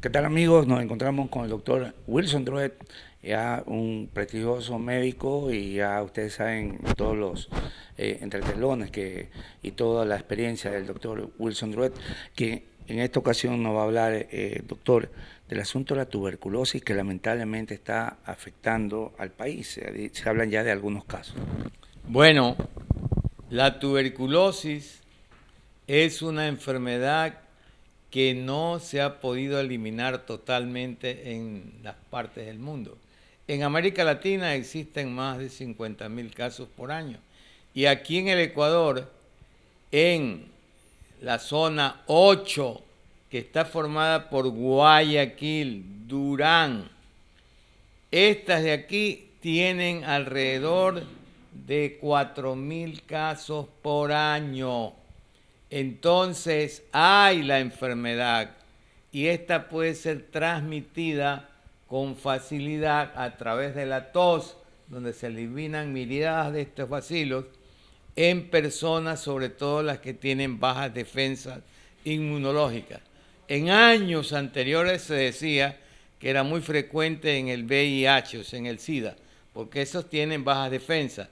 ¿Qué tal amigos? Nos encontramos con el doctor Wilson Druet, ya un prestigioso médico y ya ustedes saben todos los entretelones y toda la experiencia del doctor Wilson Druet, que en esta ocasión nos va a hablar, doctor, del asunto de la tuberculosis que lamentablemente está afectando al país. Se hablan ya de algunos casos. Bueno, la tuberculosis es una enfermedad que no se ha podido eliminar totalmente en las partes del mundo. En América Latina existen más de 50.000 casos por año. Y aquí en el Ecuador, en la zona 8, que está formada por Guayaquil, Durán, estas de aquí tienen alrededor de 4.000 casos por año. Entonces hay la enfermedad y esta puede ser transmitida con facilidad a través de la tos, donde se eliminan miriadas de estos bacilos en personas, sobre todo las que tienen bajas defensas inmunológicas. En años anteriores se decía que era muy frecuente en el VIH, o sea, en el SIDA, porque esos tienen bajas defensas.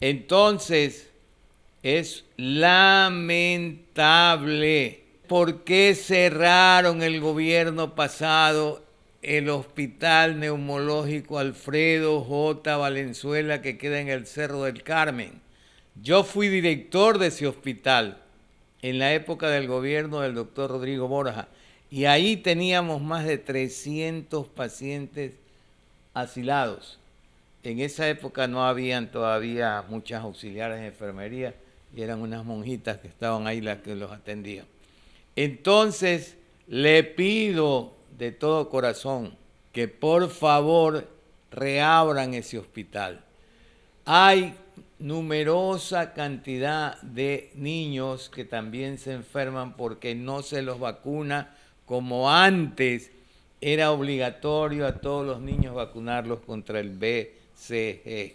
Entonces, es lamentable. ¿Por qué cerraron el gobierno pasado el Hospital Neumológico Alfredo J. Valenzuela que queda en el Cerro del Carmen? Yo fui director de ese hospital en la época del gobierno del doctor Rodrigo Borja y ahí teníamos más de 300 pacientes asilados. En esa época no habían todavía muchas auxiliares de enfermería y eran unas monjitas que estaban ahí las que los atendían. Entonces, le pido de todo corazón que por favor reabran ese hospital. Hay numerosa cantidad de niños que también se enferman porque no se los vacuna como antes era obligatorio a todos los niños vacunarlos contra el BCG.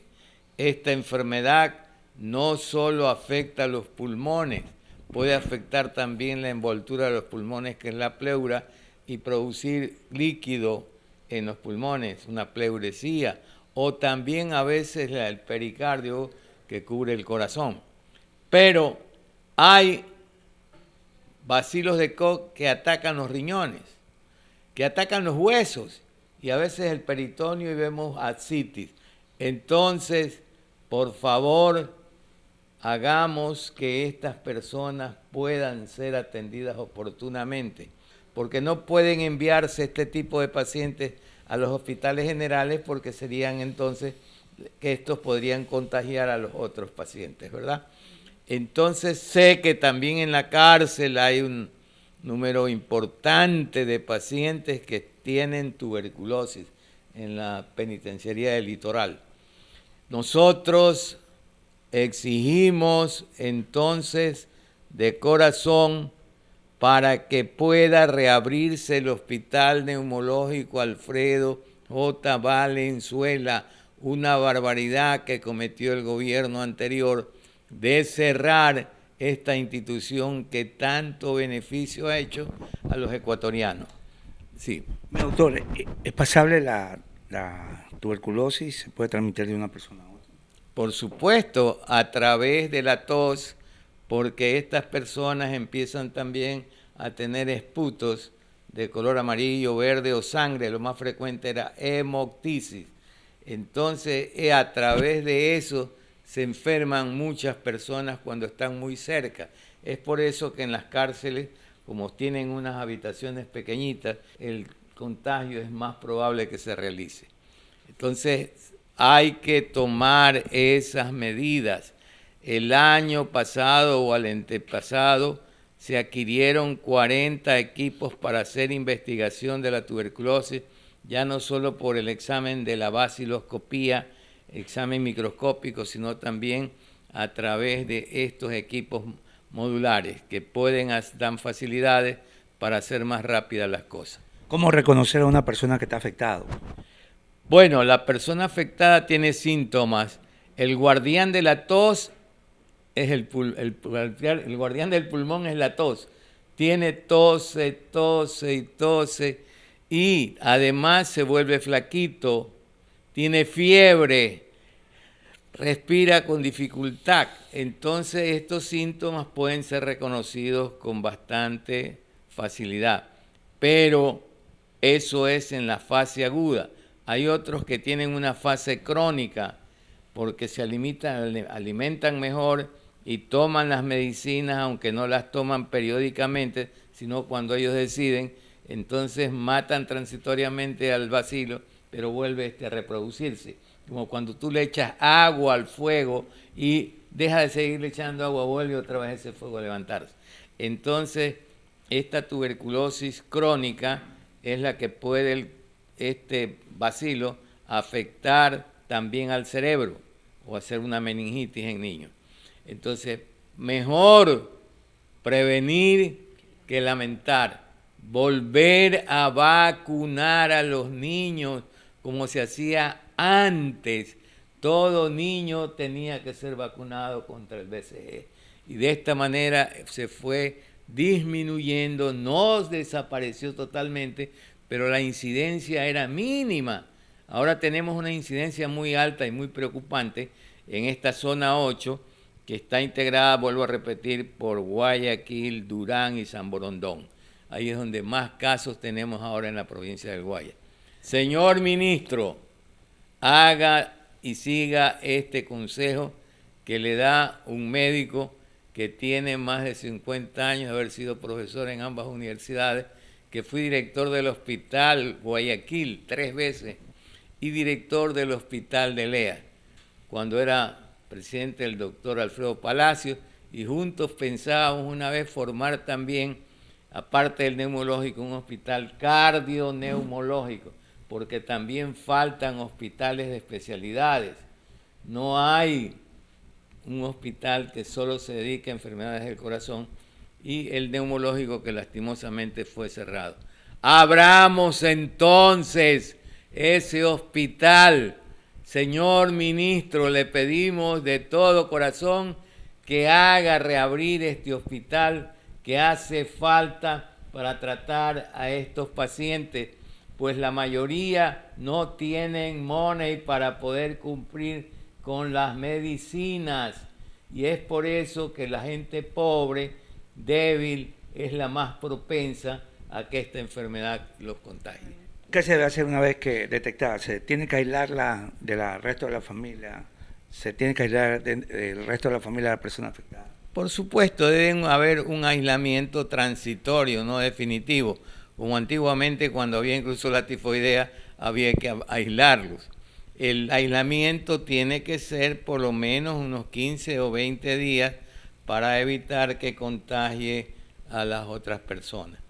Esta enfermedad no solo afecta a los pulmones, puede afectar también la envoltura de los pulmones, que es la pleura, y producir líquido en los pulmones, una pleuresía, o también a veces el pericardio que cubre el corazón. Pero hay bacilos de Koch que atacan los riñones, que atacan los huesos y a veces el peritoneo y vemos ascitis. Entonces, por favor, hagamos que estas personas puedan ser atendidas oportunamente, porque no pueden enviarse este tipo de pacientes a los hospitales generales porque serían entonces que estos podrían contagiar a los otros pacientes, ¿verdad? Entonces sé que también en la cárcel hay un número importante de pacientes que tienen tuberculosis en la penitenciaría del Litoral. Nosotros exigimos entonces de corazón para que pueda reabrirse el Hospital Neumológico Alfredo J. Valenzuela, una barbaridad que cometió el gobierno anterior de cerrar esta institución que tanto beneficio ha hecho a los ecuatorianos. Sí. Doctor, ¿es pasable la tuberculosis? ¿Se puede transmitir de una persona a otra? Por supuesto, a través de la tos, porque estas personas empiezan también a tener esputos de color amarillo, verde o sangre. Lo más frecuente era hemoptisis. Entonces, a través de eso se enferman muchas personas cuando están muy cerca. Es por eso que en las cárceles, como tienen unas habitaciones pequeñitas, el contagio es más probable que se realice. Entonces, hay que tomar esas medidas. El año pasado o al antepasado se adquirieron 40 equipos para hacer investigación de la tuberculosis, ya no solo por el examen de la baciloscopía, examen microscópico, sino también a través de estos equipos modulares que pueden dar facilidades para hacer más rápidas las cosas. ¿Cómo reconocer a una persona que está afectada? Bueno, la persona afectada tiene síntomas. El guardián de la tos es el guardián del pulmón es la tos. Tiene tose y tose y además se vuelve flaquito, tiene fiebre, respira con dificultad. Entonces estos síntomas pueden ser reconocidos con bastante facilidad, pero eso es en la fase aguda. Hay otros que tienen una fase crónica porque se alimentan mejor y toman las medicinas, aunque no las toman periódicamente, sino cuando ellos deciden. Entonces matan transitoriamente al bacilo, pero vuelve a reproducirse. Como cuando tú le echas agua al fuego y deja de seguirle echando agua, vuelve otra vez ese fuego a levantarse. Entonces, esta tuberculosis crónica es la que puede este bacilo afectar también al cerebro o hacer una meningitis en niños. Entonces, mejor prevenir que lamentar. Volver a vacunar a los niños como se hacía antes. Todo niño tenía que ser vacunado contra el BCG. Y de esta manera se fue disminuyendo, no desapareció totalmente, pero la incidencia era mínima. Ahora tenemos una incidencia muy alta y muy preocupante en esta zona 8, que está integrada, vuelvo a repetir, por Guayaquil, Durán y San Borondón. Ahí es donde más casos tenemos ahora en la provincia del Guaya. Señor ministro, haga y siga este consejo que le da un médico que tiene más de 50 años de haber sido profesor en ambas universidades, que fui director del Hospital Guayaquil 3 veces y director del Hospital de Lea, cuando era presidente el doctor Alfredo Palacios, y juntos pensábamos una vez formar también, aparte del neumológico, un hospital cardioneumológico, porque también faltan hospitales de especialidades. No hay un hospital que solo se dedique a enfermedades del corazón, y el neumológico que lastimosamente fue cerrado. Abramos entonces ese hospital. Señor ministro, le pedimos de todo corazón que haga reabrir este hospital que hace falta para tratar a estos pacientes, pues la mayoría no tienen money para poder cumplir con las medicinas, y es por eso que la gente pobre, débil, es la más propensa a que esta enfermedad los contagie. ¿Qué se debe hacer una vez que detectada? ¿Se tiene que aislarla del resto de la familia? ¿Se tiene que aislar del resto de la familia de la persona afectada? Por supuesto, deben haber un aislamiento transitorio, no definitivo, como antiguamente cuando había incluso la tifoidea, había que aislarlos. El aislamiento tiene que ser por lo menos unos 15 o 20 días para evitar que contagie a las otras personas.